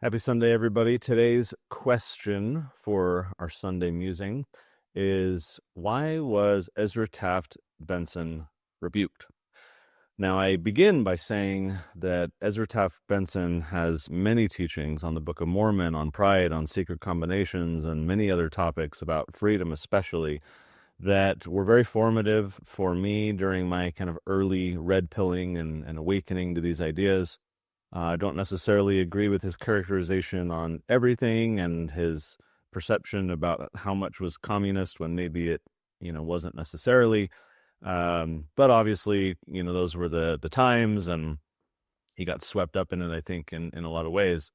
Happy Sunday, everybody. Today's question for our Sunday musing is, why was Ezra Taft Benson rebuked? Now, I begin by saying that Ezra Taft Benson has many teachings on the Book of Mormon, on pride, on secret combinations, and many other topics about freedom especially, that were very formative for me during my kind of early red pilling and awakening to these ideas. I don't necessarily agree with his characterization on everything and his perception about how much was communist when maybe it, wasn't necessarily. But obviously, those were the times, and he got swept up in it, I think, in a lot of ways,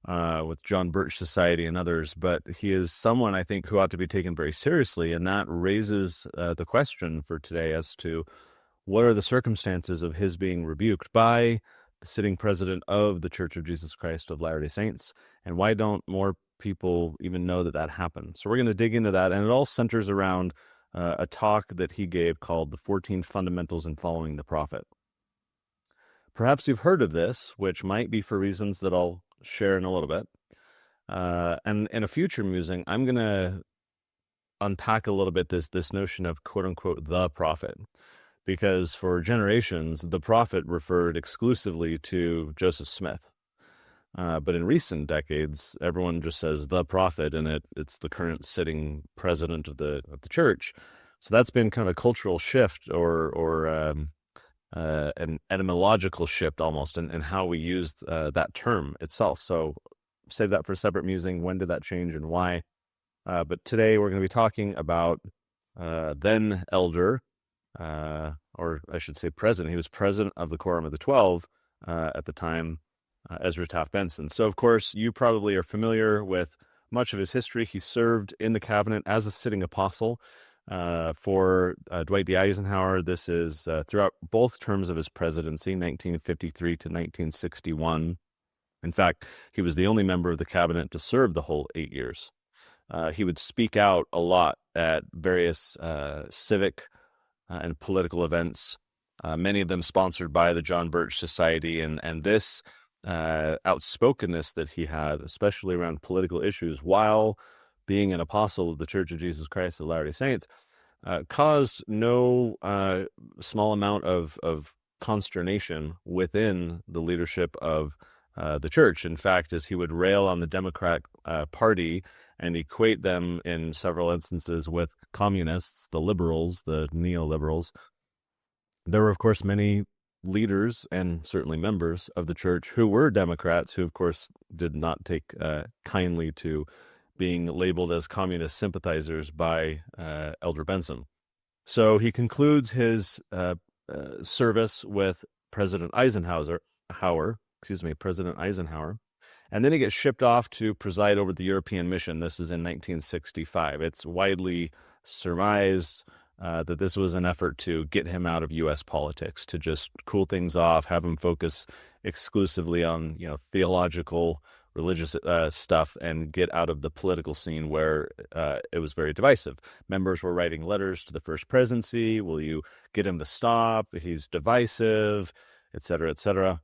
with John Birch Society and others. But he is someone, I think, who ought to be taken very seriously, and that raises the question for today as to what are the circumstances of his being rebuked by the sitting president of the Church of Jesus Christ of Latter-day Saints, and why don't more people even know that that happened? So we're going to dig into that, and it all centers around a talk that he gave called The 14 Fundamentals in Following the Prophet. Perhaps you've heard of this, which might be for reasons that I'll share in a little bit. And in a future musing, I'm going to unpack a little bit this notion of quote-unquote the prophet, because for generations, the prophet referred exclusively to Joseph Smith. But in recent decades, everyone just says the prophet, and it's the current sitting president of the church. So that's been kind of a cultural shift or an etymological shift almost in how we used that term itself. So save that for a separate musing. When did that change and why? But today we're going to be talking about then elder, or I should say president. He was president of the Quorum of the 12 at the time, Ezra Taft Benson. So, of course, you probably are familiar with much of his history. He served in the cabinet as a sitting apostle for Dwight D. Eisenhower. This is throughout both terms of his presidency, 1953 to 1961. In fact, he was the only member of the cabinet to serve the whole 8 years. He would speak out a lot at various civic and political events, many of them sponsored by the John Birch Society, and this outspokenness that he had, especially around political issues, while being an apostle of the Church of Jesus Christ of Latter-day Saints, caused no small amount of consternation within the leadership of the church. In fact, as he would rail on the Democratic Party and equate them in several instances with communists, the liberals, the neoliberals, there were, of course, many leaders and certainly members of the church who were Democrats, who, of course, did not take kindly to being labeled as communist sympathizers by Elder Benson. So he concludes his service with President Eisenhower, and then he gets shipped off to preside over the European mission. This is in 1965. It's widely surmised that this was an effort to get him out of U.S. politics, to just cool things off, have him focus exclusively on theological, religious stuff, and get out of the political scene where it was very divisive. Members were writing letters to the First Presidency. Will you get him to stop? He's divisive, et cetera, et cetera.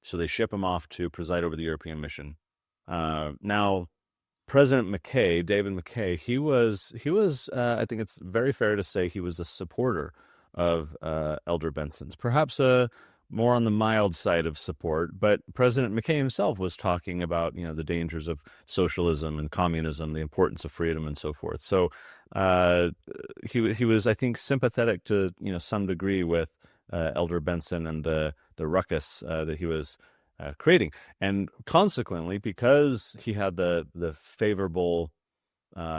So they ship him off to preside over the European mission. Now, President McKay, David McKay, he was. I think it's very fair to say he was a supporter of Elder Benson's, perhaps more on the mild side of support. But President McKay himself was talking about the dangers of socialism and communism, the importance of freedom, and so forth. So he was, I think, sympathetic to some degree with Elder Benson and the ruckus that he was creating. And consequently, because he had the favorable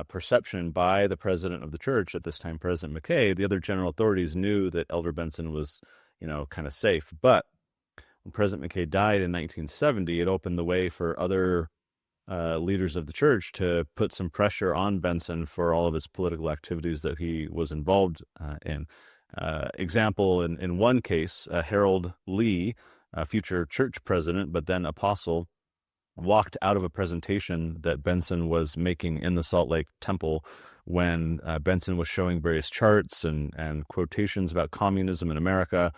perception by the president of the church at this time, President McKay, the other general authorities knew that Elder Benson was, kind of safe. But when President McKay died in 1970, it opened the way for other leaders of the church to put some pressure on Benson for all of his political activities that he was involved in. Example, in one case, Harold Lee, a future church president, but then apostle, walked out of a presentation that Benson was making in the Salt Lake Temple when Benson was showing various charts and quotations about communism in America,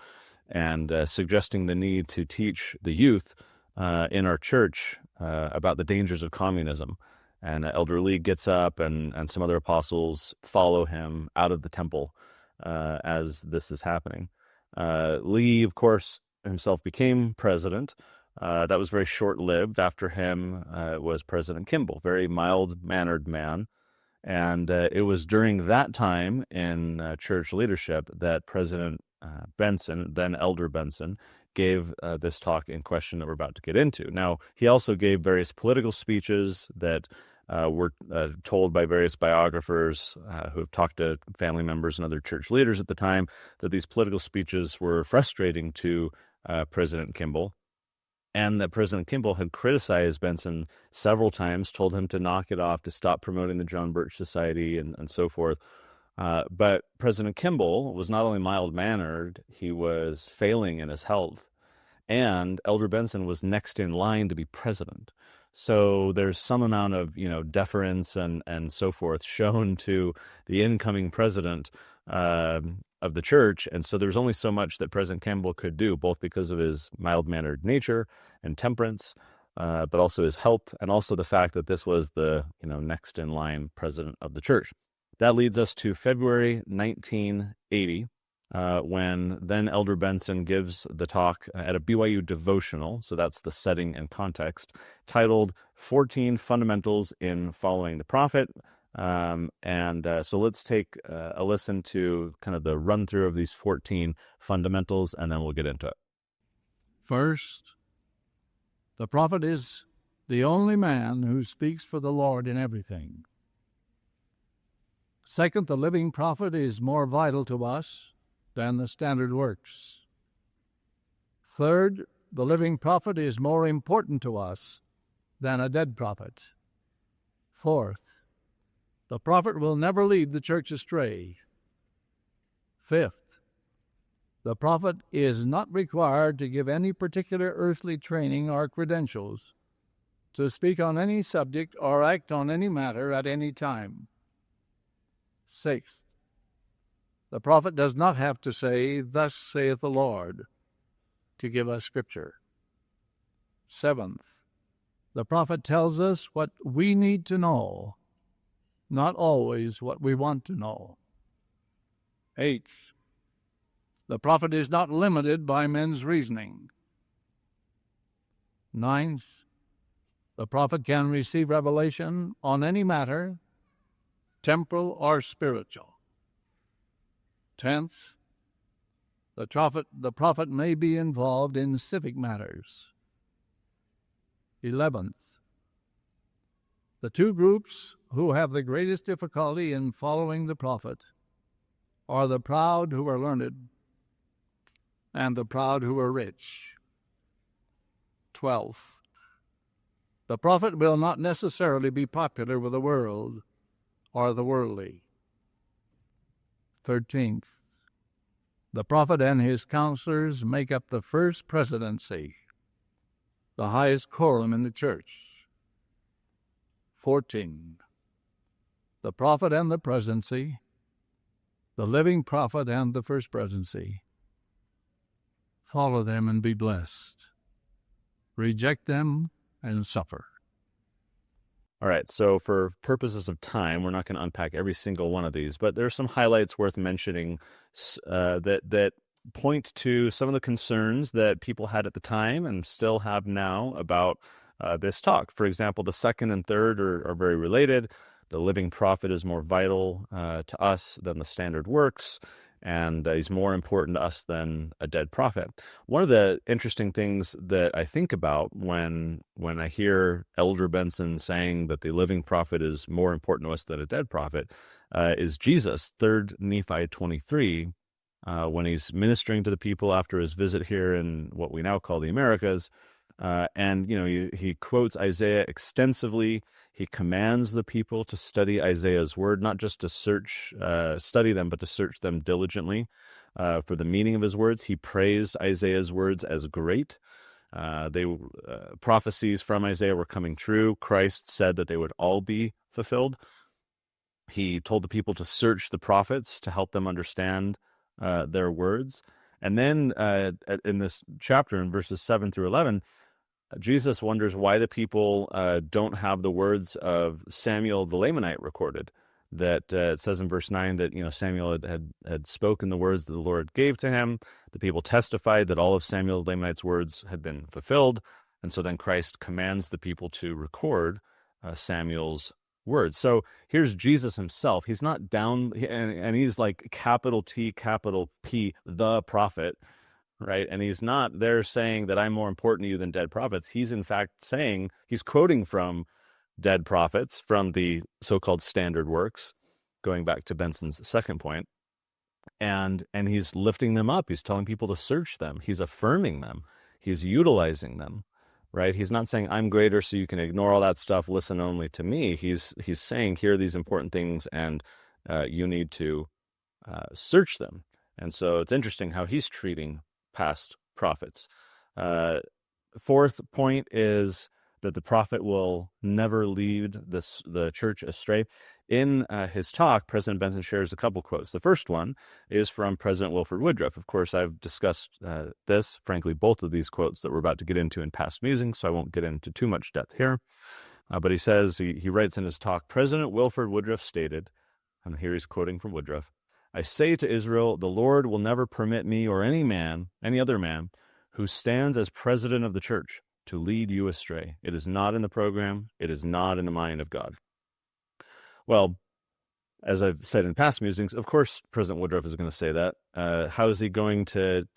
and suggesting the need to teach the youth in our church about the dangers of communism. And Elder Lee gets up, and some other apostles follow him out of the temple as this is happening. Lee, of course, himself became president. That was very short-lived. After him was President Kimball, very mild-mannered man. And it was during that time in church leadership that President Benson, then Elder Benson, gave this talk in question that we're about to get into. Now, he also gave various political speeches that were told by various biographers who have talked to family members and other church leaders at the time that these political speeches were frustrating to President Kimball, and that President Kimball had criticized Benson several times, told him to knock it off, to stop promoting the John Birch Society, and so forth. But President Kimball was not only mild-mannered, he was failing in his health, and Elder Benson was next in line to be president. So there's some amount of, deference and so forth shown to the incoming president of the church. And so there's only so much that President Kimball could do, both because of his mild-mannered nature and temperance, but also his health, and also the fact that this was the, next in line president of the church. That leads us to February 1980, when then Elder Benson gives the talk at a BYU devotional, so that's the setting and context, titled 14 Fundamentals in Following the Prophet. So let's take a listen to kind of the run-through of these 14 fundamentals, and then we'll get into it. First, the prophet is the only man who speaks for the Lord in everything. Second, the living prophet is more vital to us than the standard works. Third, the living prophet is more important to us than a dead prophet. Fourth, the prophet will never lead the church astray. Fifth, the prophet is not required to give any particular earthly training or credentials, to speak on any subject or act on any matter at any time. Sixth, the prophet does not have to say, "Thus saith the Lord," to give us Scripture. Seventh, the prophet tells us what we need to know, not always what we want to know. Eighth, the prophet is not limited by men's reasoning. Ninth, the prophet can receive revelation on any matter, temporal or spiritual. 10th, the prophet may be involved in civic matters. 11th, the two groups who have the greatest difficulty in following the prophet are the proud who are learned and the proud who are rich. 12th, the prophet will not necessarily be popular with the world or the worldly. 13th, the prophet and his counselors make up the first presidency, the highest quorum in the church. 14, the prophet and the presidency, the living prophet and the first presidency. Follow them and be blessed. Reject them and suffer. All right, so for purposes of time, we're not going to unpack every single one of these, but there are some highlights worth mentioning that point to some of the concerns that people had at the time and still have now about this talk. For example, the second and third are very related. The living prophet is more vital to us than the standard works, and he's more important to us than a dead prophet. One of the interesting things that I think about when I hear Elder Benson saying that the living prophet is more important to us than a dead prophet is Jesus, 3rd Nephi 23, when he's ministering to the people after his visit here in what we now call the Americas. And he quotes Isaiah extensively. He commands the people to study Isaiah's word, not just to study them, but to search them diligently for the meaning of his words. He praised Isaiah's words as great. Prophecies from Isaiah were coming true. Christ said that they would all be fulfilled. He told the people to search the prophets to help them understand their words. And then in this chapter, in verses 7 through 11, Jesus wonders why the people don't have the words of Samuel the Lamanite recorded. That it says in verse 9 that Samuel had spoken the words that the Lord gave to him. The people testified that all of Samuel the Lamanite's words had been fulfilled, and so then Christ commands the people to record Samuel's words. So here's Jesus himself. He's not down, and he's like capital T, capital P, the prophet, right? And he's not there saying that I'm more important to you than dead prophets. He's in fact saying, he's quoting from dead prophets, from the so-called standard works, going back to Benson's second point. And he's lifting them up. He's telling people to search them. He's affirming them. He's utilizing them, right? He's not saying I'm greater so you can ignore all that stuff, listen only to me. He's saying here are these important things, and you need to search them. And so it's interesting how he's treating past prophets. Fourth point is that the prophet will never lead the church astray. In his talk, President Benson shares a couple quotes. The first one is from President Wilford Woodruff. Of course, I've discussed frankly, both of these quotes that we're about to get into in past musings, so I won't get into too much depth here. But he says, he writes in his talk, President Wilford Woodruff stated, and here he's quoting from Woodruff, I say to Israel, the Lord will never permit me or any other man, who stands as president of the church to lead you astray. It is not in the program. It is not in the mind of God. Well, as I've said in past musings, of course, President Woodruff is going to say that. How is he going to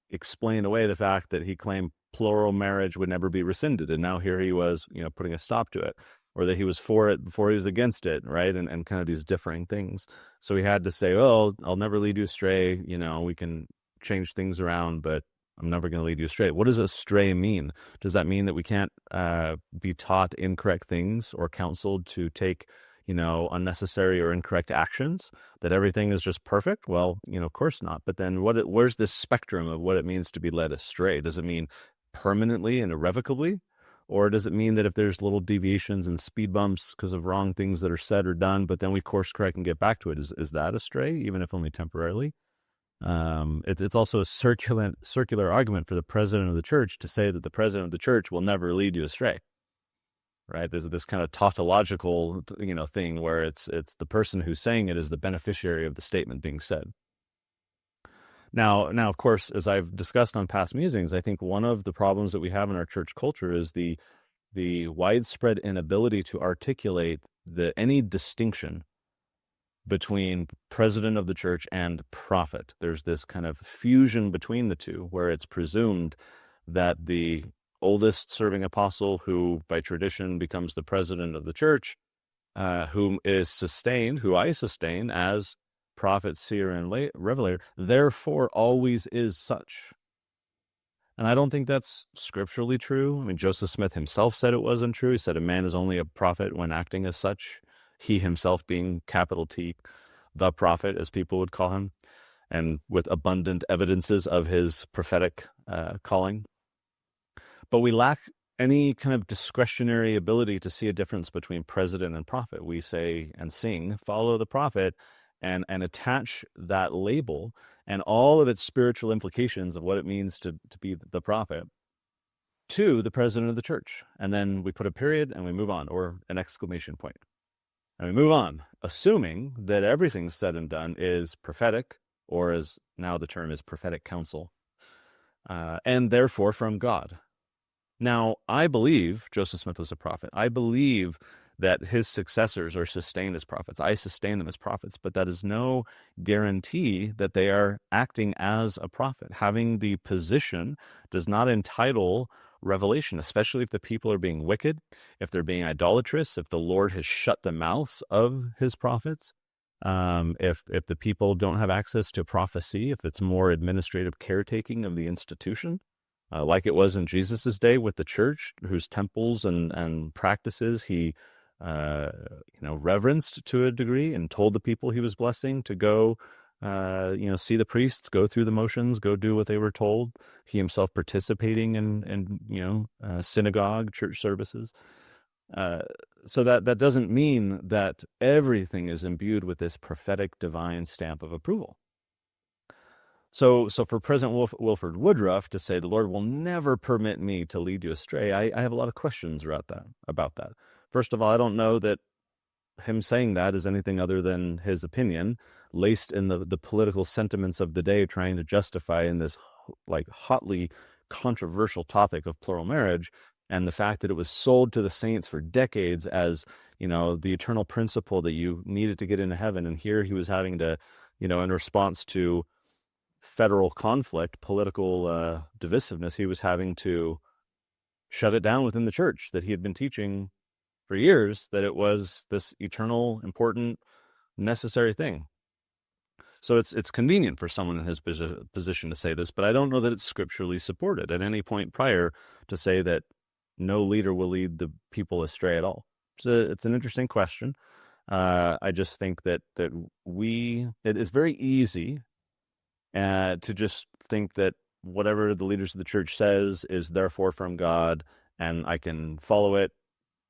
explain away the fact that he claimed plural marriage would never be rescinded, and now here he was, putting a stop to it, or that he was for it before he was against it, right? And kind of these differing things. So he had to say, "Oh, I'll never lead you astray. We can change things around, but I'm never going to lead you astray." What does astray mean? Does that mean that we can't be taught incorrect things or counseled to take, unnecessary or incorrect actions? That everything is just perfect? Well, of course not. But then where's this spectrum of what it means to be led astray? Does it mean permanently and irrevocably? Or does it mean that if there's little deviations and speed bumps because of wrong things that are said or done, but then we course correct and get back to it, is that astray, even if only temporarily? It's also a circular argument for the president of the church to say that the president of the church will never lead you astray, right? There's this kind of tautological, thing where it's the person who's saying it is the beneficiary of the statement being said. Now, of course, as I've discussed on past musings, I think one of the problems that we have in our church culture is the widespread inability to articulate any distinction between president of the church and prophet. There's this kind of fusion between the two, where it's presumed that the oldest serving apostle, who by tradition becomes the president of the church, who I sustain as prophet, seer, and revelator, therefore always is such. And I don't think that's scripturally true. I mean, Joseph Smith himself said it wasn't true. He said a man is only a prophet when acting as such. He himself being capital T, the prophet, as people would call him, and with abundant evidences of his prophetic calling. But we lack any kind of discretionary ability to see a difference between president and prophet. We say and sing, follow the prophet, and attach that label and all of its spiritual implications of what it means to be the prophet to the president of the church. And then we put a period and we move on, or an exclamation point. And we move on, assuming that everything said and done is prophetic, or as now the term is prophetic counsel, and therefore from God. Now, I believe Joseph Smith was a prophet. I believe that his successors are sustained as prophets. I sustain them as prophets, but that is no guarantee that they are acting as a prophet. Having the position does not entitle revelation, especially if the people are being wicked, if they're being idolatrous, if the Lord has shut the mouths of his prophets, if the people don't have access to prophecy, if it's more administrative caretaking of the institution, like it was in Jesus's day with the church, whose temples and practices he reverenced to a degree, and told the people he was blessing to go see the priests, go through the motions, go do what they were told. He himself participating in synagogue, church services. So that doesn't mean that everything is imbued with this prophetic divine stamp of approval. So for President Wilford Woodruff to say the Lord will never permit me to lead you astray, I have a lot of questions about that. First of all, I don't know that him saying that is anything other than his opinion, laced in the political sentiments of the day, trying to justify in this like hotly controversial topic of plural marriage, and the fact that it was sold to the saints for decades as, the eternal principle that you needed to get into heaven. And here he was having to, in response to federal conflict, political divisiveness, he was having to shut it down within the church that he had been teaching for years, that it was this eternal, important, necessary thing. So it's convenient for someone in his position to say this, but I don't know that it's scripturally supported at any point prior to say that no leader will lead the people astray at all. So it's an interesting question. I just think that it is very easy to just think that whatever the leaders of the church says is therefore from God, and I can follow it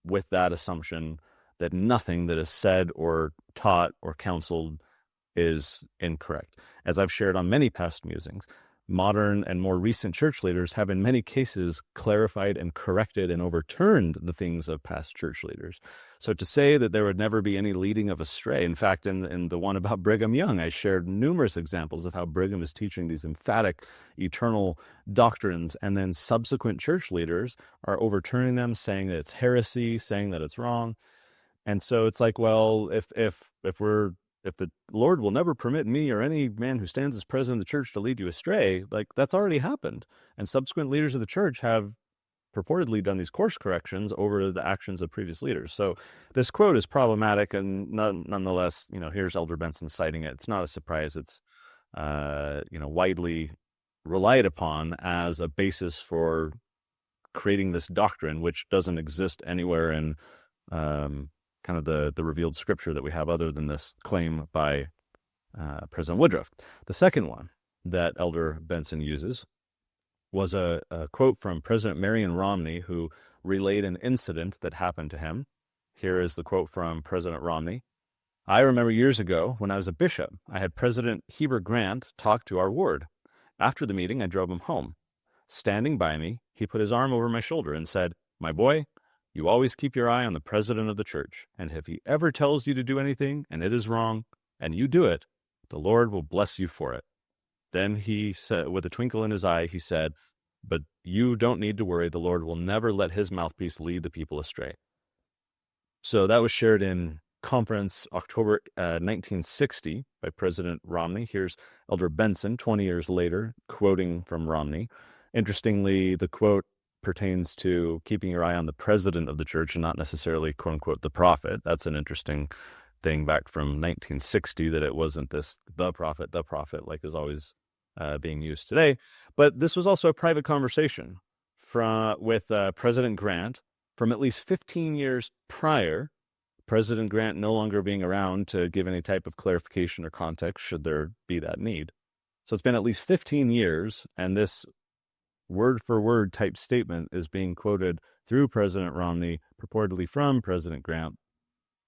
with that assumption that nothing that is said or taught or counseled is incorrect. As I've shared on many past musings, modern and more recent church leaders have in many cases clarified and corrected and overturned the things of past church leaders. So to say that there would never be any leading of astray, in fact, in the one about Brigham Young, I shared numerous examples of how Brigham is teaching these emphatic eternal doctrines, and then subsequent church leaders are overturning them, saying that it's heresy, saying that it's wrong. And so it's like, well, if the Lord will never permit me or any man who stands as president of the church to lead you astray, like that's already happened. And subsequent leaders of the church have purportedly done these course corrections over the actions of previous leaders. So this quote is problematic, and nonetheless, here's Elder Benson citing it. It's not a surprise. It's, widely relied upon as a basis for creating this doctrine, which doesn't exist anywhere in kind of the revealed scripture that we have other than this claim by President Woodruff. The second one that Elder Benson uses was a quote from President Marion Romney, who relayed an incident that happened to him. Here is the quote from President Romney. I remember years ago when I was a bishop, I had President Heber Grant talk to our ward. After the meeting, I drove him home. Standing by me, he put his arm over my shoulder and said, "My boy, you always keep your eye on the president of the church, and if he ever tells you to do anything and it is wrong, and you do it, the Lord will bless you for it." Then he said, with a twinkle in his eye, he said, "But you don't need to worry. The Lord will never let his mouthpiece lead the people astray." So that was shared in conference October 1960 by President Romney. Here's Elder Benson 20 years later quoting from Romney. Interestingly, the quote pertains to keeping your eye on the president of the church and not necessarily, quote unquote, the prophet. That's an interesting thing back from 1960, that it wasn't this the prophet like is always being used today. But this was also a private conversation with President Grant from at least 15 years prior, President Grant no longer being around to give any type of clarification or context should there be that need. So it's been at least 15 years, and this word-for-word type statement is being quoted through President Romney, purportedly from President Grant,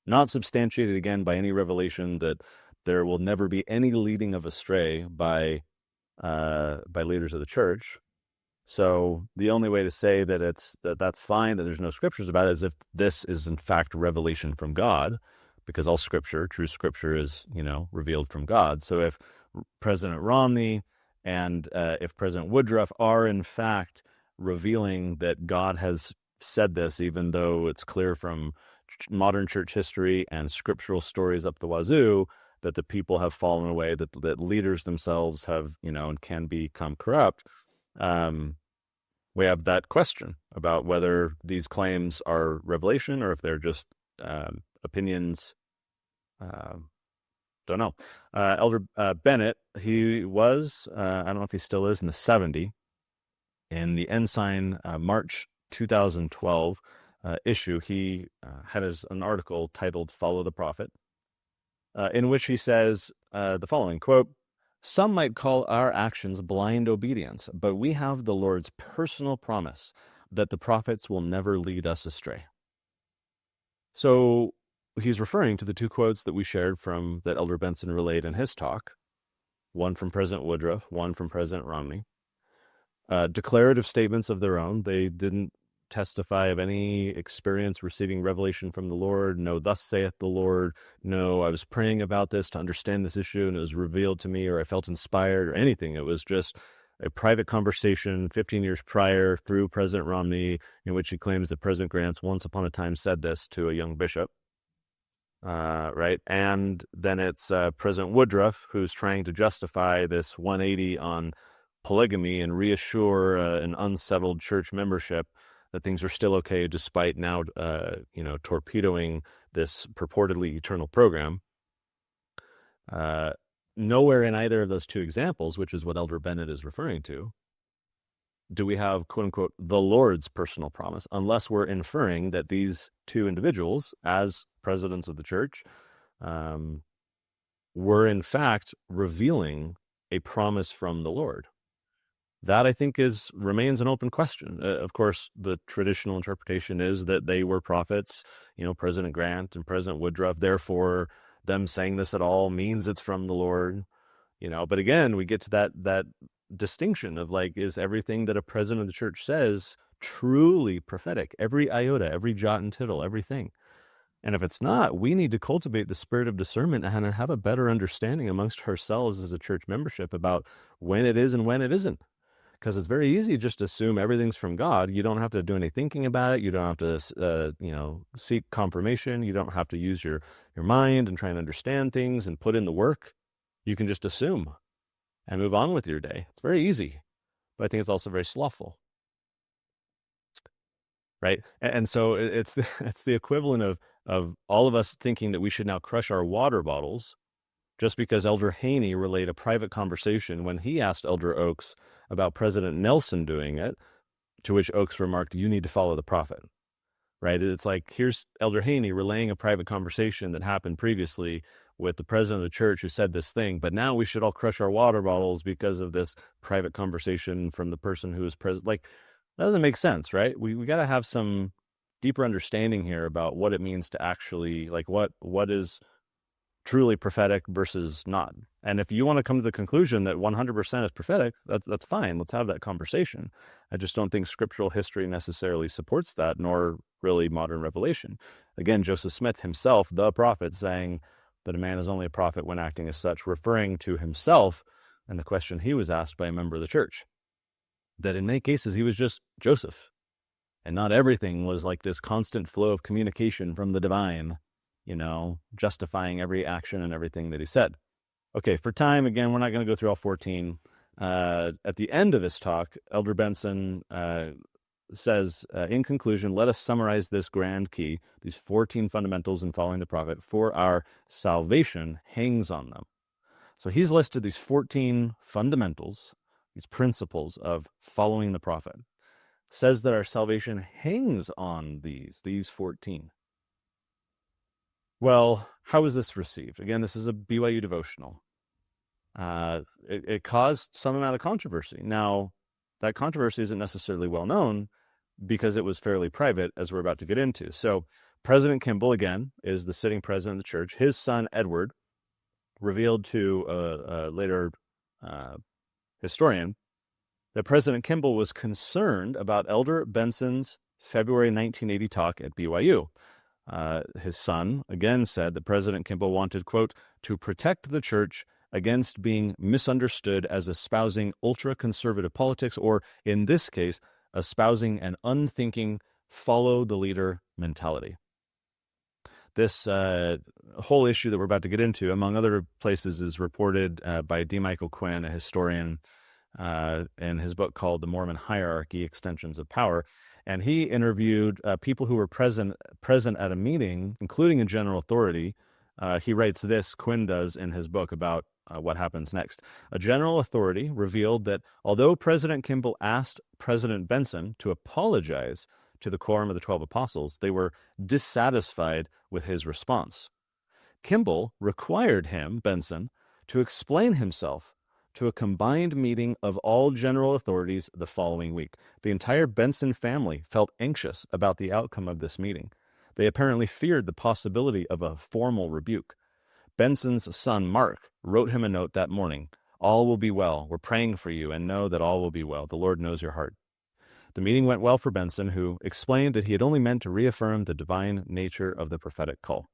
not substantiated again by any revelation that there will never be any leading of astray by leaders of the church. So the only way to say that that's fine, that there's no scriptures about it, is if this is in fact revelation from God, because all scripture, true scripture, is revealed from God. So if President Romney and if President Woodruff are in fact revealing that God has said this, even though it's clear from modern church history and scriptural stories up the wazoo that the people have fallen away, that leaders themselves have, and can become corrupt, we have that question about whether these claims are revelation or if they're just opinions. Don't know. Elder Bennett, he was, I don't know if he still is, in the 70. In the Ensign March 2012 issue, he had an article titled "Follow the Prophet," in which he says the following, quote, "Some might call our actions blind obedience, but we have the Lord's personal promise that the prophets will never lead us astray." So he's referring to the two quotes that we shared from that Elder Benson relayed in his talk. one from President Woodruff, one from President Romney. Declarative statements of their own. They didn't testify of any experience receiving revelation from the Lord. No, thus saith the Lord. No, I was praying about this to understand this issue and it was revealed to me, or I felt inspired, or anything. It was just a private conversation 15 years prior through President Romney, in which he claims that President Grant once upon a time said this to a young bishop. Right. And then it's President Woodruff who's trying to justify this 180 on polygamy and reassure an unsettled church membership that things are still okay despite now, torpedoing this purportedly eternal program. Nowhere in either of those two examples, which is what Elder Bennett is referring to, do we have, quote unquote, the Lord's personal promise, unless we're inferring that these two individuals, as presidents of the church, were in fact revealing a promise from the Lord. That, I think, remains an open question. Of course, the traditional interpretation is that they were prophets, President Grant and President Woodruff. Therefore, them saying this at all means it's from the Lord. But again, we get to that distinction of is everything that a president of the church says truly prophetic? Every iota, every jot and tittle, everything. And if it's not, we need to cultivate the spirit of discernment and have a better understanding amongst ourselves as a church membership about when it is and when it isn't. Because it's very easy to just assume everything's from God. You don't have to do any thinking about it. You don't have to, seek confirmation. You don't have to use your mind and try and understand things and put in the work. You can just assume and move on with your day. It's very easy, but I think it's also very slothful, right? And so it's the equivalent of all of us thinking that we should now crush our water bottles just because Elder Haney relayed a private conversation when he asked Elder Oaks about President Nelson doing it, to which Oaks remarked, "You need to follow the prophet." Right? It's here's Elder Haney relaying a private conversation that happened previously with the president of the church who said this thing, but now we should all crush our water bottles because of this private conversation from the person who is president. That doesn't make sense, right? We got to have some deeper understanding here about what it means to actually, what is truly prophetic versus not. And if you want to come to the conclusion that 100% is prophetic, that's fine. Let's have that conversation. I just don't think scriptural history necessarily supports that, nor really modern revelation. Again, Joseph Smith himself, the prophet, saying that a man is only a prophet when acting as such, referring to himself and the question he was asked by a member of the church, that in many cases he was just Joseph, and not everything was like this constant flow of communication from the divine, justifying every action and everything that he said. Okay, for time, again, we're not going to go through all 14. At the end of his talk, Elder Benson says, in conclusion, let us summarize this grand key, these 14 fundamentals in following the prophet, for our salvation hangs on them. So he's listed these 14 fundamentals, these principles of following the prophet. Says that our salvation hangs on these 14. Well, how was this received? Again, this is a BYU devotional. It caused some amount of controversy. Now, that controversy isn't necessarily well known because it was fairly private, as we're about to get into. So President Kimball, again, is the sitting president of the church. His son, Edward, revealed to a later historian that President Kimball was concerned about Elder Benson's February 1980 talk at BYU. His son, again, said that President Kimball wanted, quote, to protect the church against being misunderstood as espousing ultra-conservative politics, or, in this case, espousing an unthinking, follow-the-leader mentality. This whole issue that we're about to get into, among other places, is reported by D. Michael Quinn, a historian, in his book called The Mormon Hierarchy, Extensions of Power. And he interviewed people who were present at a meeting, including a general authority. He writes this, Quinn does, in his book about what happens next. A general authority revealed that although President Kimball asked President Benson to apologize to the quorum of the 12 apostles, they were dissatisfied with his response. Kimball required him, Benson, to explain himself to a combined meeting of all general authorities the following week. The entire Benson family felt anxious about the outcome of this meeting. They apparently feared the possibility of a formal rebuke. Benson's son, Mark, wrote him a note that morning. All will be well. We're praying for you and know that all will be well. The Lord knows your heart. The meeting went well for Benson, who explained that he had only meant to reaffirm the divine nature of the prophetic call.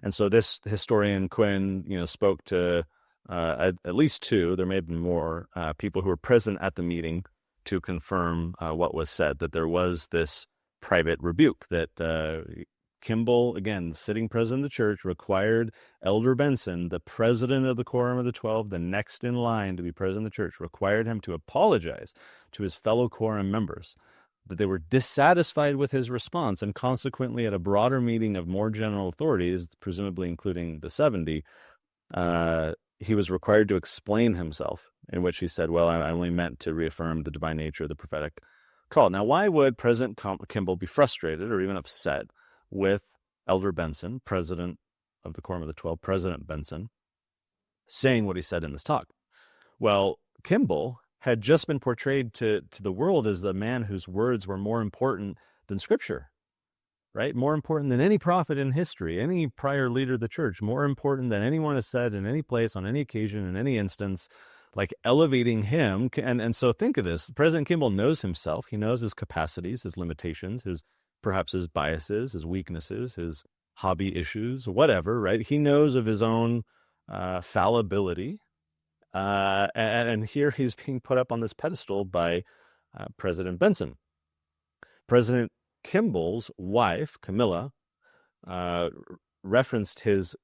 And so this historian Quinn, spoke to at least two, there may have been more, people who were present at the meeting to confirm what was said, that there was this private rebuke, that Kimball, again, sitting president of the church, required Elder Benson, the president of the Quorum of the 12, the next in line to be president of the church, required him to apologize to his fellow quorum members, that they were dissatisfied with his response, and consequently at a broader meeting of more general authorities, presumably including the 70, he was required to explain himself, in which he said, well, I only meant to reaffirm the divine nature of the prophetic call. Now, why would President Kimball be frustrated or even upset with Elder Benson, president of the Quorum of the 12, President Benson, saying what he said in this talk? Well, Kimball had just been portrayed to the world as the man whose words were more important than Scripture, right? More important than any prophet in history, any prior leader of the church, more important than anyone has said in any place, on any occasion, in any instance, like elevating him. And so think of this. President Kimball knows himself. He knows his capacities, his limitations, perhaps his biases, his weaknesses, his hobby issues, whatever, right? He knows of his own fallibility. And here he's being put up on this pedestal by President Benson. President Kimball's wife, Camilla, referenced his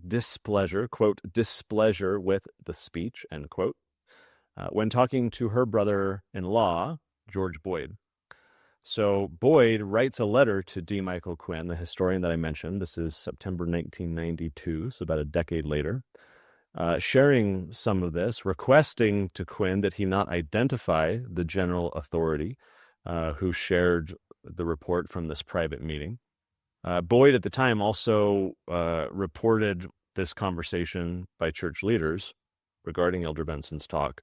displeasure, quote, displeasure with the speech, end quote, when talking to her brother-in-law, George Boyd. So Boyd writes a letter to D. Michael Quinn, the historian that I mentioned. This is September 1992, so about a decade later. Sharing some of this, requesting to Quinn that he not identify the general authority who shared the report from this private meeting. Boyd at the time also reported this conversation by church leaders regarding Elder Benson's talk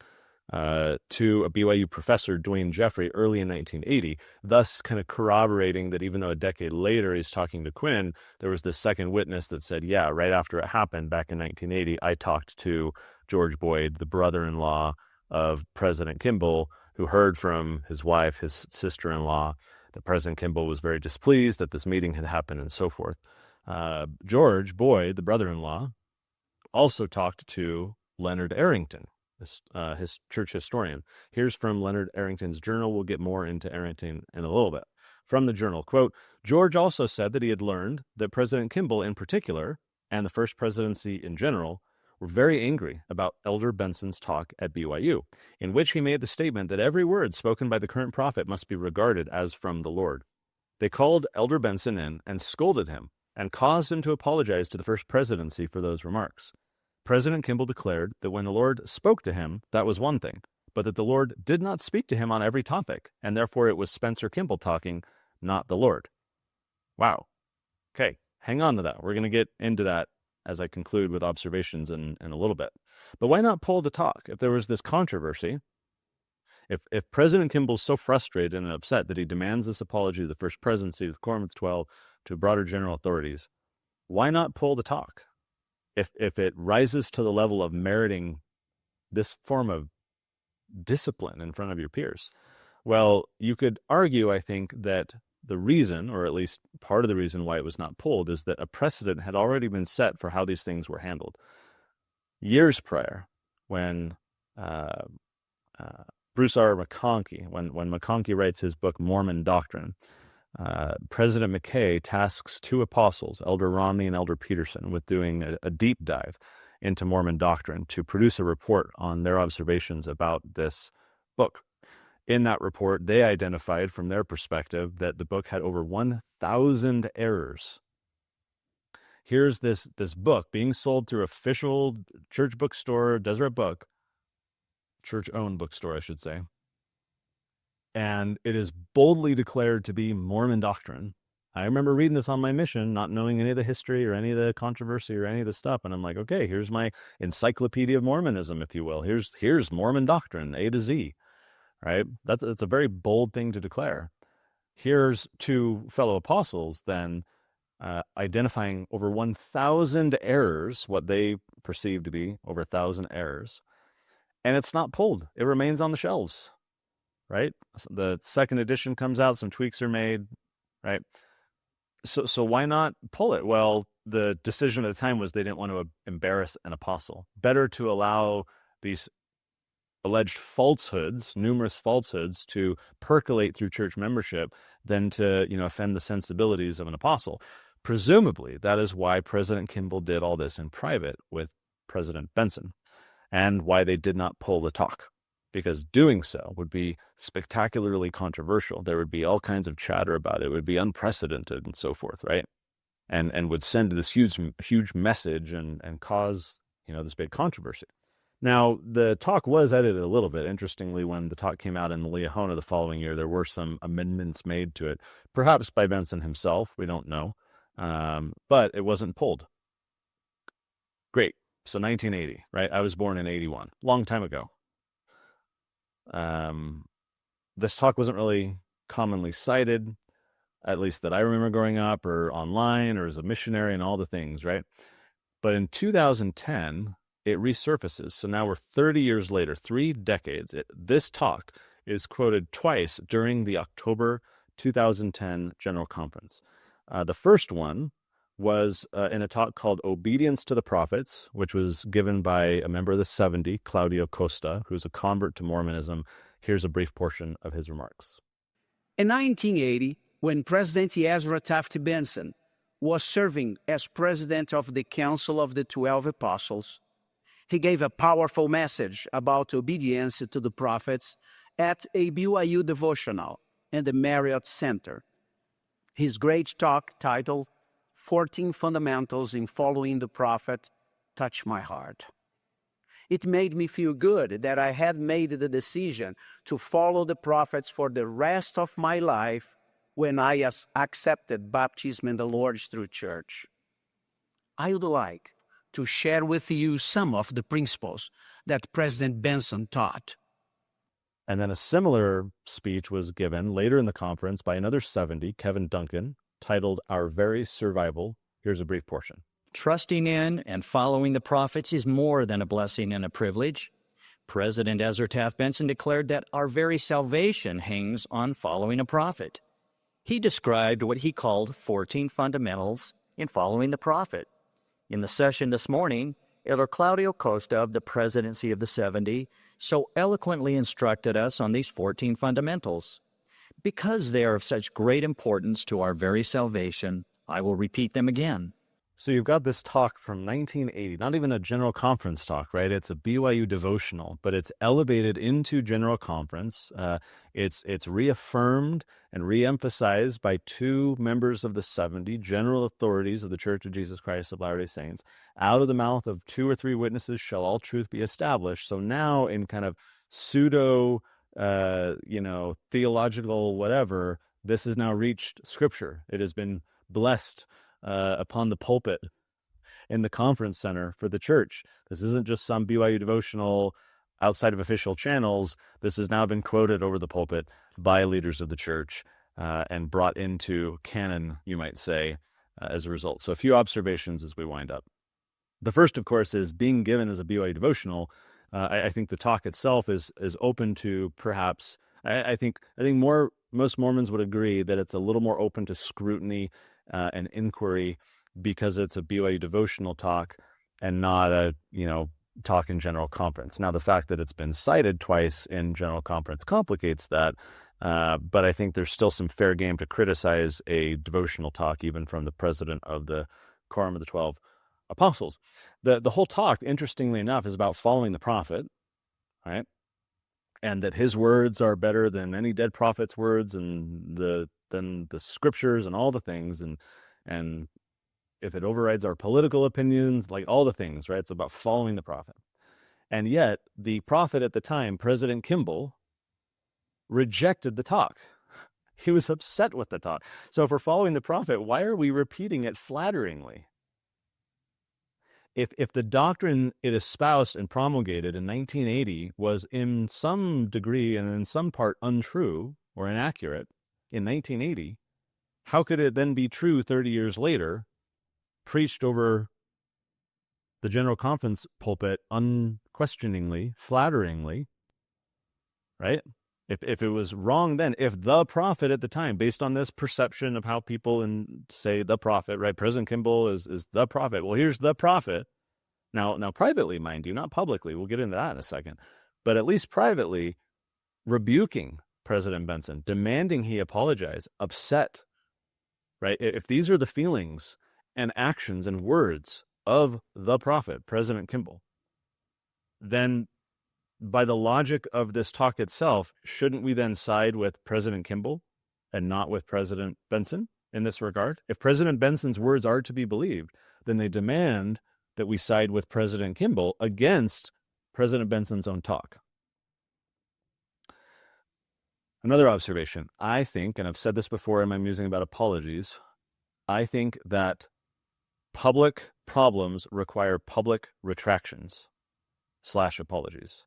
to a BYU professor, Dwayne Jeffrey, early in 1980, thus kind of corroborating that even though a decade later he's talking to Quinn, there was this second witness that said, yeah, right after it happened back in 1980, I talked to George Boyd, the brother-in-law of President Kimball, who heard from his wife, his sister-in-law, that President Kimball was very displeased that this meeting had happened and so forth. George Boyd, the brother-in-law, also talked to Leonard Arrington, his church historian. Here's from Leonard Arrington's journal. We'll get more into Arrington in a little bit. From the journal, quote, George also said that he had learned that President Kimball in particular, and the first presidency in general, were very angry about Elder Benson's talk at BYU, in which he made the statement that every word spoken by the current prophet must be regarded as from the Lord. They called Elder Benson in and scolded him and caused him to apologize to the first presidency for those remarks. President Kimball declared that when the Lord spoke to him, that was one thing, but that the Lord did not speak to him on every topic, and therefore it was Spencer Kimball talking, not the Lord. Wow. Okay, hang on to that. We're going to get into that as I conclude with observations in a little bit. But why not pull the talk? If there was this controversy, if President Kimball's so frustrated and upset that he demands this apology to the first presidency, to the Quorum of the 12, to broader general authorities, why not pull the talk? If it rises to the level of meriting this form of discipline in front of your peers, well, you could argue, I think, that the reason, or at least part of the reason why it was not pulled, is that a precedent had already been set for how these things were handled. Years prior, when Bruce R. McConkie, when McConkie writes his book Mormon Doctrine, President McKay tasks two apostles, Elder Romney and Elder Peterson, with doing a deep dive into Mormon doctrine to produce a report on their observations about this book. In that report, they identified from their perspective that the book had over 1,000 errors. Here's this book being sold through official church bookstore, Deseret Book, church-owned bookstore, I should say. And it is boldly declared to be Mormon doctrine. I remember reading this on my mission, not knowing any of the history or any of the controversy or any of the stuff. And I'm like, okay, here's my encyclopedia of Mormonism, if you will. Here's Mormon doctrine, A to Z. Right? That's a very bold thing to declare. Here's two fellow apostles then identifying over 1,000 errors, what they perceive to be over 1,000 errors, and it's not pulled. It remains on the shelves, right? The second edition comes out, some tweaks are made, right? So why not pull it? Well, the decision at the time was they didn't want to embarrass an apostle. Better to allow these alleged falsehoods, numerous falsehoods, to percolate through church membership than to, offend the sensibilities of an apostle. Presumably, that is why President Kimball did all this in private with President Benson, and why they did not pull the talk, because doing so would be spectacularly controversial. There would be all kinds of chatter about it. It would be unprecedented and so forth, right? And would send this huge message and cause, this big controversy. Now, the talk was edited a little bit. Interestingly, when the talk came out in the Liahona the following year, there were some amendments made to it, perhaps by Benson himself. We don't know. But it wasn't pulled. Great. So 1980, right? I was born in 81, long time ago. This talk wasn't really commonly cited, at least that I remember growing up, or online, or as a missionary, and all the things, right? But in 2010, it resurfaces. So now we're 30 years later, 3 decades. This talk is quoted twice during the October 2010 General Conference. The first one was in a talk called Obedience to the Prophets, which was given by a member of the 70, Claudio Costa, who's a convert to Mormonism. Here's a brief portion of his remarks. In 1980, when President Ezra Taft Benson was serving as president of the Council of the 12 Apostles, he gave a powerful message about obedience to the prophets at a BYU devotional in the Marriott Center. His great talk, titled 14 Fundamentals in Following the Prophet, touched my heart. It made me feel good that I had made the decision to follow the prophets for the rest of my life when I accepted baptism in the Lord's true church. I would like to share with you some of the principles that President Benson taught. And then a similar speech was given later in the conference by another 70, Kevin Duncan, titled Our Very Survival. Here's a brief portion. Trusting in and following the prophets is more than a blessing and a privilege. President Ezra Taft Benson declared that our very salvation hangs on following a prophet. He described what he called 14 fundamentals in following the prophet. In the session this morning, Elder Claudio Costa of the Presidency of the 70 so eloquently instructed us on these 14 fundamentals. Because they are of such great importance to our very salvation, I will repeat them again. So you've got this talk from 1980, not even a general conference talk, right? It's a BYU devotional, but it's elevated into general conference. It's reaffirmed and reemphasized by 2 members of the 70, general authorities of the Church of Jesus Christ of Latter-day Saints. Out of the mouth of 2 or 3 witnesses shall all truth be established. So now in kind of pseudo, theological whatever, this has now reached Scripture. It has been blessed upon the pulpit in the conference center for the church. This isn't just some BYU devotional outside of official channels. This has now been quoted over the pulpit by leaders of the church and brought into canon, you might say, as a result. So a few observations as we wind up. The first, of course, is being given as a BYU devotional. I think the talk itself is open to perhaps, I think most Mormons would agree that it's a little more open to scrutiny and inquiry because it's a BYU devotional talk and not a, talk in general conference. Now, the fact that it's been cited twice in general conference complicates that, but I think there's still some fair game to criticize a devotional talk, even from the president of the Quorum of the 12 Apostles. The whole talk, interestingly enough, is about following the prophet, right? And that his words are better than any dead prophet's words, and than the scriptures and all the things, and if it overrides our political opinions, like all the things, right? It's about following the prophet. And yet the prophet at the time, President Kimball, rejected the talk. He was upset with the talk. So if we're following the prophet, why are we repeating it flatteringly? If the doctrine it espoused and promulgated in 1980 was in some degree and in some part untrue or inaccurate in 1980, how could it then be true 30 years later, preached over the general conference pulpit unquestioningly, flatteringly, right? If it was wrong then, if the prophet at the time, based on this perception of how people say the prophet, right? President Kimball is the prophet. Well, here's the prophet. Now privately, mind you, not publicly. We'll get into that in a second. But at least privately, rebuking President Benson, demanding he apologize, upset, right? If these are the feelings and actions and words of the prophet, President Kimball, then by the logic of this talk itself, shouldn't we then side with President Kimball and not with President Benson in this regard? If President Benson's words are to be believed, then they demand that we side with President Kimball against President Benson's own talk. Another observation, I think, and I've said this before in my musing about apologies, I think that public problems require public retractions / apologies.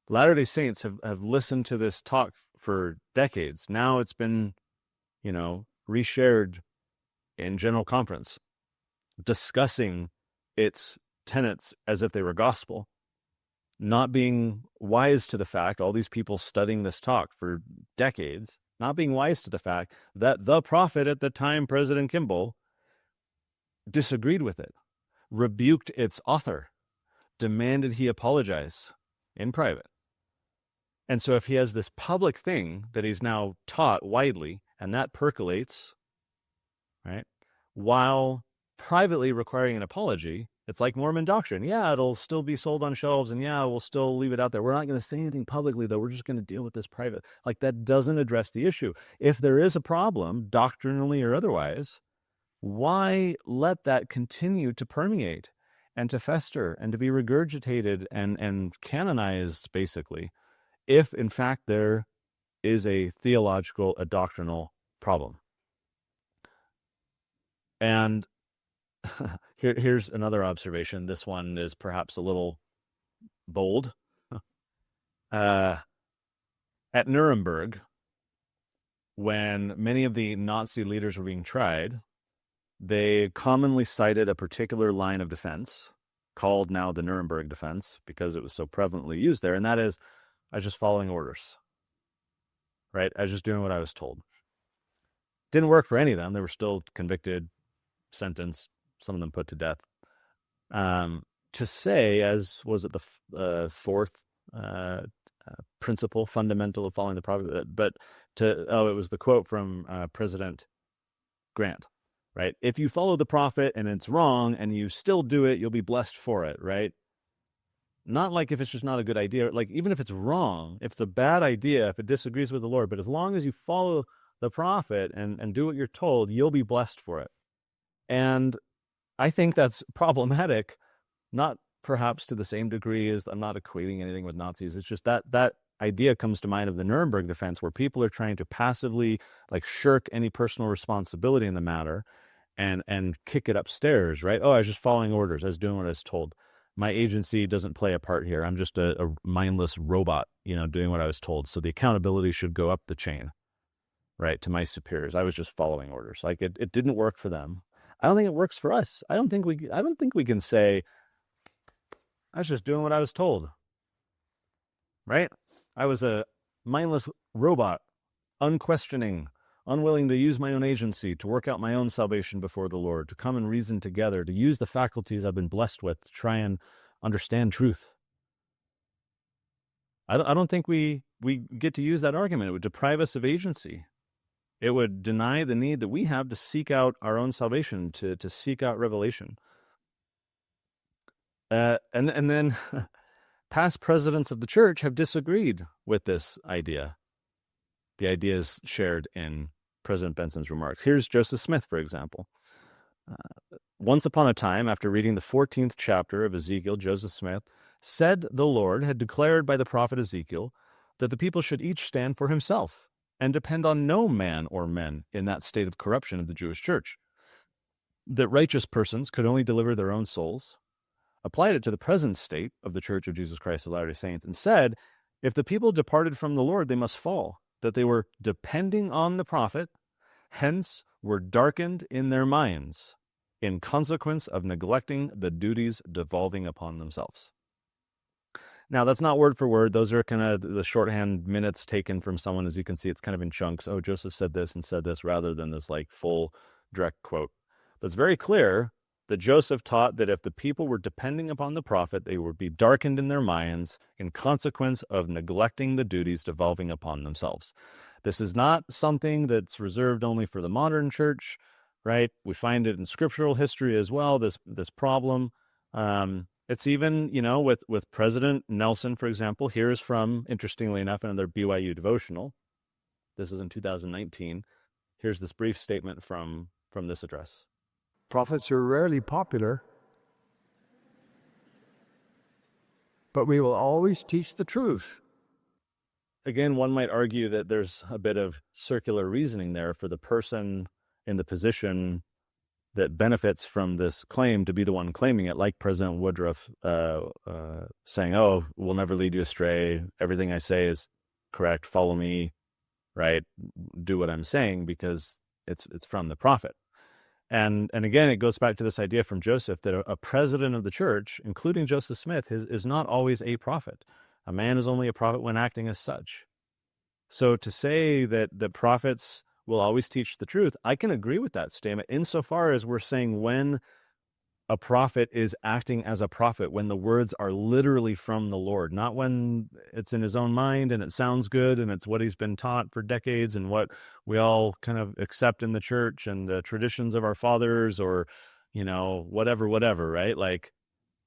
Latter-day Saints have listened to this talk for decades. Now it's been, reshared in General Conference, discussing its tenets as if they were gospel, not being wise to the fact, all these people studying this talk for decades, not being wise to the fact that the prophet at the time, President Kimball, disagreed with it, rebuked its author, demanded he apologize in private. And so if he has this public thing that he's now taught widely, and that percolates, right, while privately requiring an apology, it's like Mormon doctrine. Yeah, it'll still be sold on shelves, and yeah, we'll still leave it out there. We're not going to say anything publicly, though. We're just going to deal with this private. Like, that doesn't address the issue. If there is a problem, doctrinally or otherwise, why let that continue to permeate and to fester and to be regurgitated and canonized, basically, if, in fact, there is a theological, a doctrinal problem? And here's another observation. This one is perhaps a little bold. At Nuremberg, when many of the Nazi leaders were being tried, they commonly cited a particular line of defense, called now the Nuremberg defense, because it was so prevalently used there, and that is, I was just following orders, right? I was just doing what I was told. Didn't work for any of them. They were still convicted, sentenced, some of them put to death. To say, as was it the fourth principle, fundamental of following the prophet, but it was the quote from President Grant, right? If you follow the prophet and it's wrong and you still do it, you'll be blessed for it, right? Not like if it's just not a good idea, like even if it's wrong, if it's a bad idea, if it disagrees with the Lord, but as long as you follow the prophet and do what you're told, you'll be blessed for it. And I think that's problematic, not perhaps to the same degree as, I'm not equating anything with Nazis. It's just that idea comes to mind of the Nuremberg defense, where people are trying to passively shirk any personal responsibility in the matter and kick it upstairs, right? Oh, I was just following orders. I was doing what I was told. My agency doesn't play a part here. I'm just a mindless robot, doing what I was told. So the accountability should go up the chain, right, to my superiors. I was just following orders. Like it didn't work for them. I don't think it works for us. I don't think we can say, I was just doing what I was told, right? I was a mindless robot, unquestioning, unwilling to use my own agency, to work out my own salvation before the Lord, to come and reason together, to use the faculties I've been blessed with to try and understand truth. I don't think we get to use that argument. It would deprive us of agency. It would deny the need that we have to seek out our own salvation, to seek out revelation. And then past presidents of the church have disagreed with this idea. The ideas shared in President Benson's remarks. Here's Joseph Smith, for example. Once upon a time, after reading the 14th chapter of Ezekiel, Joseph Smith said the Lord had declared by the prophet Ezekiel that the people should each stand for himself and depend on no man or men in that state of corruption of the Jewish church. That righteous persons could only deliver their own souls, applied it to the present state of the Church of Jesus Christ of Latter-day Saints, and said, if the people departed from the Lord, they must fall, that they were depending on the prophet, hence were darkened in their minds in consequence of neglecting the duties devolving upon themselves. Now, that's not word for word. Those are kind of the shorthand minutes taken from someone. As you can see, it's kind of in chunks. Oh, Joseph said this and said this, rather than this like full direct quote. But it's very clear that Joseph taught that if the people were depending upon the prophet, they would be darkened in their minds in consequence of neglecting the duties devolving upon themselves. This is not something that's reserved only for the modern church, right? We find it in scriptural history as well, this problem. It's even, with President Nelson, for example. Here's from, interestingly enough, another BYU devotional. This is in 2019. Here's this brief statement from this address. Prophets are rarely popular, but we will always teach the truth. Again, one might argue that there's a bit of circular reasoning there for the person in the position that benefits from this claim to be the one claiming it, like President Woodruff saying, oh, we'll never lead you astray. Everything I say is correct. Follow me, right? Do what I'm saying because it's from the prophet. And again, it goes back to this idea from Joseph that a president of the church, including Joseph Smith, is not always a prophet. A man is only a prophet when acting as such. So to say that the prophets will always teach the truth, I can agree with that statement insofar as we're saying when a prophet is acting as a prophet, when the words are literally from the Lord, not when it's in his own mind and it sounds good and it's what he's been taught for decades and what we all kind of accept in the church and the traditions of our fathers or, whatever, right? Like,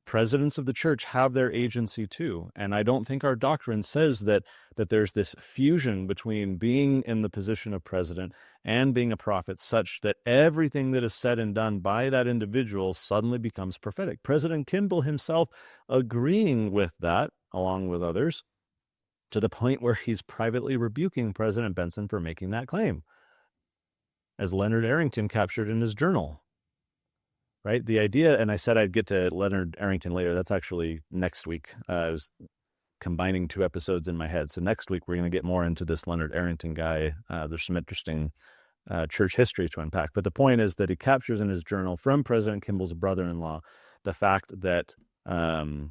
presidents of the church have their agency too. And I don't think our doctrine says that there's this fusion between being in the position of president and being a prophet such that everything that is said and done by that individual suddenly becomes prophetic. President Kimball himself agreeing with that, along with others, to the point where he's privately rebuking President Benson for making that claim, as Leonard Arrington captured in his journal. Right? The idea, and I said I'd get to Leonard Arrington later. That's actually next week. I was combining two episodes in my head. So next week, we're going to get more into this Leonard Arrington guy. There's some interesting church history to unpack. But the point is that he captures in his journal from President Kimball's brother-in-law the fact that that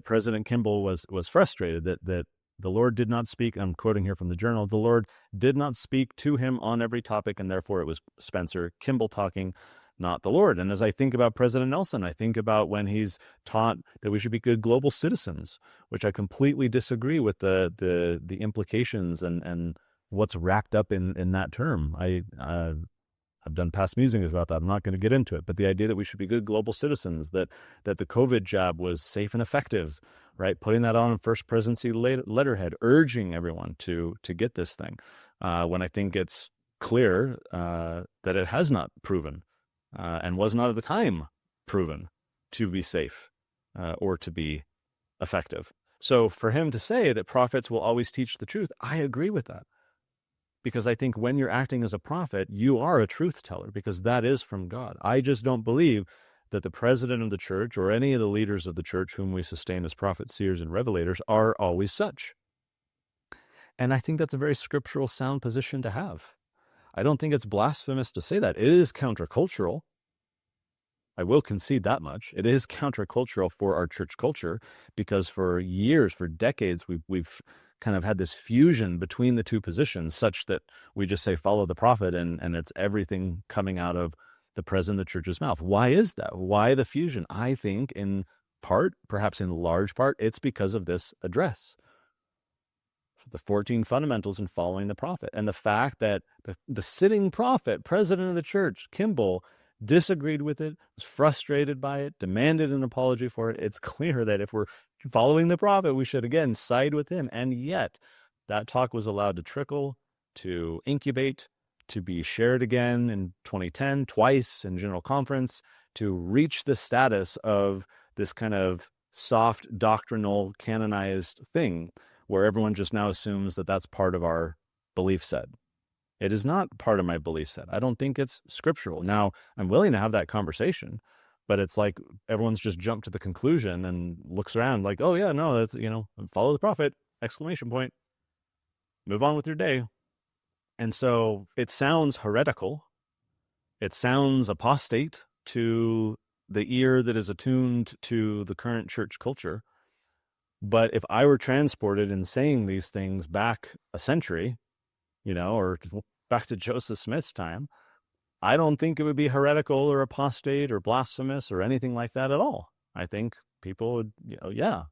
President Kimball was frustrated, that the Lord did not speak. I'm quoting here from the journal. The Lord did not speak to him on every topic, and therefore it was Spencer Kimball talking, not the Lord. And as I think about President Nelson, I think about when he's taught that we should be good global citizens, which I completely disagree with the implications and what's wrapped up in that term. I've done past musings about that. I'm not going to get into it, but the idea that we should be good global citizens, that the COVID jab was safe and effective, right? Putting that on First Presidency letterhead, urging everyone to get this thing, when I think it's clear that it has not proven and was not at the time proven to be safe or to be effective. So for him to say that prophets will always teach the truth, I agree with that. Because I think when you're acting as a prophet, you are a truth teller, because that is from God. I just don't believe that the president of the church or any of the leaders of the church whom we sustain as prophets, seers, and revelators are always such. And I think that's a very scriptural, sound position to have. I don't think it's blasphemous to say that. It is countercultural. I will concede that much. It is countercultural for our church culture, because for years, for decades, we've kind of had this fusion between the two positions such that we just say, follow the prophet, and it's everything coming out of the president of the church's mouth. Why is that? Why the fusion? I think in part, perhaps in large part, it's because of this address. The 14 fundamentals in following the prophet. And the fact that the sitting prophet, president of the church, Kimball, disagreed with it, was frustrated by it, demanded an apology for it. It's clear that if we're following the prophet, we should, again, side with him. And yet, that talk was allowed to trickle, to incubate, to be shared again in 2010, twice in General Conference, to reach the status of this kind of soft, doctrinal, canonized thing, where everyone just now assumes that that's part of our belief set. It is not part of my belief set. I don't think it's scriptural. Now, I'm willing to have that conversation, but it's like everyone's just jumped to the conclusion and looks around like, oh yeah, no, that's, follow the prophet, exclamation point. Move on with your day. And so it sounds heretical. It sounds apostate to the ear that is attuned to the current church culture. But if I were transported in saying these things back a century, or back to Joseph Smith's time, I don't think it would be heretical or apostate or blasphemous or anything like that at all. I think people would, yeah,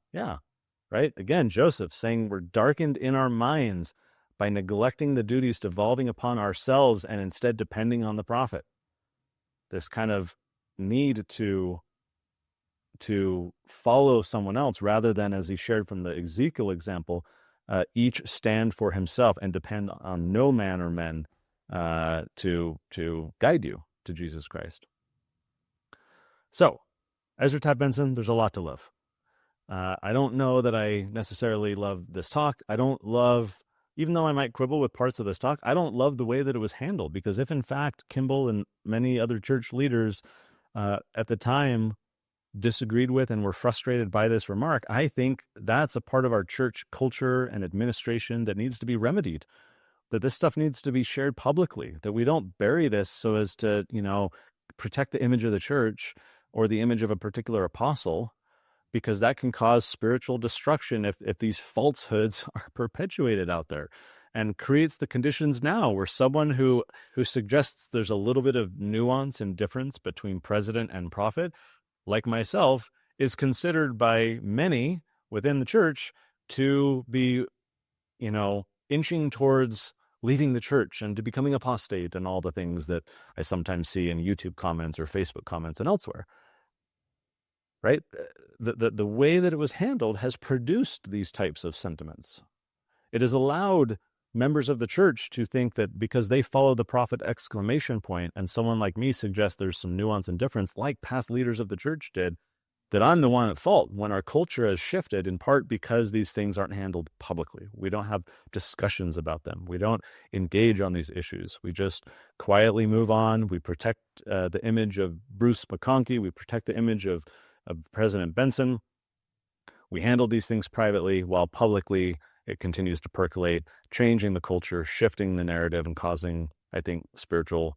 right? Again, Joseph saying we're darkened in our minds by neglecting the duties devolving upon ourselves and instead depending on the prophet. This kind of need to follow someone else rather than, as he shared from the Ezekiel example, each stand for himself and depend on no man or men to guide you to Jesus Christ. So, Ezra Taft Benson, there's a lot to love. I don't know that I necessarily love this talk. I don't love, even though I might quibble with parts of this talk, I don't love the way that it was handled, because if in fact Kimball and many other church leaders at the time disagreed with and were frustrated by this remark, I think that's a part of our church culture and administration that needs to be remedied, that this stuff needs to be shared publicly, that we don't bury this so as to, protect the image of the church or the image of a particular apostle, because that can cause spiritual destruction if these falsehoods are perpetuated out there, and creates the conditions now where someone who suggests there's a little bit of nuance and difference between president and prophet, like myself, is considered by many within the church to be, inching towards leaving the church and to becoming apostate and all the things that I sometimes see in YouTube comments or Facebook comments and elsewhere. Right? The way that it was handled has produced these types of sentiments. It has allowed members of the church to think that because they follow the prophet exclamation point and someone like me suggests there's some nuance and difference, like past leaders of the church did, that I'm the one at fault when our culture has shifted, in part because these things aren't handled publicly. We don't have discussions about them. We don't engage on these issues. We just quietly move on. We protect the image of Bruce McConkie. We protect the image of President Benson. We handle these things privately, while publicly it continues to percolate, changing the culture, shifting the narrative, and causing, I think, spiritual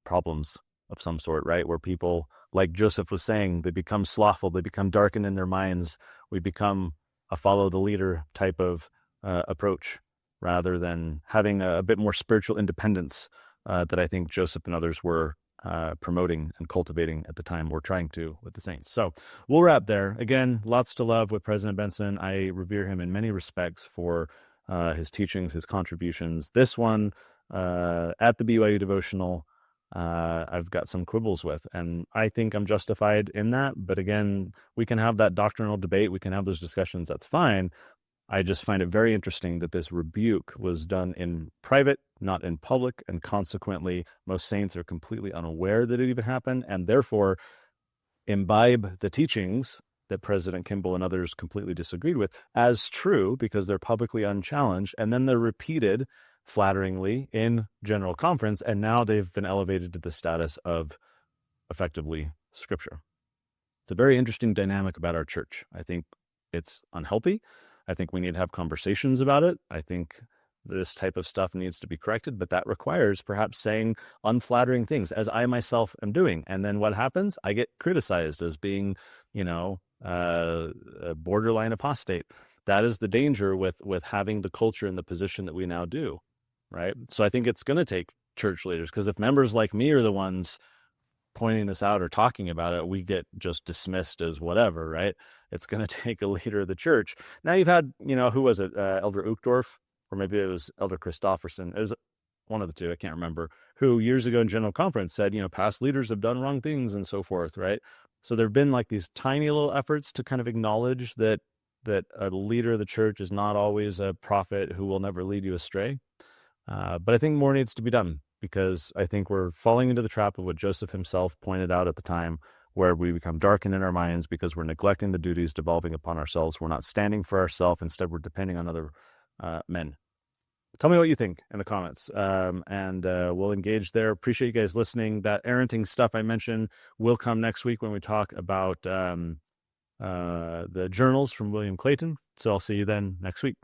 problems of some sort, right? Where people, like Joseph was saying, they become slothful, they become darkened in their minds. We become a follow the leader type of approach, rather than having a bit more spiritual independence that I think Joseph and others were promoting and cultivating at the time, we're trying to with the saints. So we'll wrap there. Again, lots to love with President Benson. I revere him in many respects for his teachings, his contributions. This one at the BYU devotional, I've got some quibbles with, and I think I'm justified in that. But again, we can have that doctrinal debate. We can have those discussions. That's fine. I just find it very interesting that this rebuke was done in private, not in public, and consequently, most saints are completely unaware that it even happened, and therefore imbibe the teachings that President Kimball and others completely disagreed with as true, because they're publicly unchallenged, and then they're repeated flatteringly in general conference, and now they've been elevated to the status of effectively scripture. It's a very interesting dynamic about our church. I think it's unhealthy. I think we need to have conversations about it. I think this type of stuff needs to be corrected, but that requires perhaps saying unflattering things, as I myself am doing. And then what happens? I get criticized as being, a borderline apostate. That is the danger with having the culture and the position that we now do, right? So I think it's going to take church leaders, because if members like me are the ones pointing this out or talking about it, we get just dismissed as whatever, right? It's going to take a leader of the church. Now you've had, who was it? Elder Uchtdorf, or maybe it was Elder Christofferson. It was one of the two, I can't remember, who years ago in General Conference said, past leaders have done wrong things and so forth, right? So there have been like these tiny little efforts to kind of acknowledge that a leader of the church is not always a prophet who will never lead you astray. But I think more needs to be done, because I think we're falling into the trap of what Joseph himself pointed out at the time, where we become darkened in our minds because we're neglecting the duties devolving upon ourselves. We're not standing for ourselves. Instead, we're depending on other men. Tell me what you think in the comments, and we'll engage there. Appreciate you guys listening. That parenting stuff I mentioned will come next week when we talk about the journals from William Clayton. So I'll see you then next week.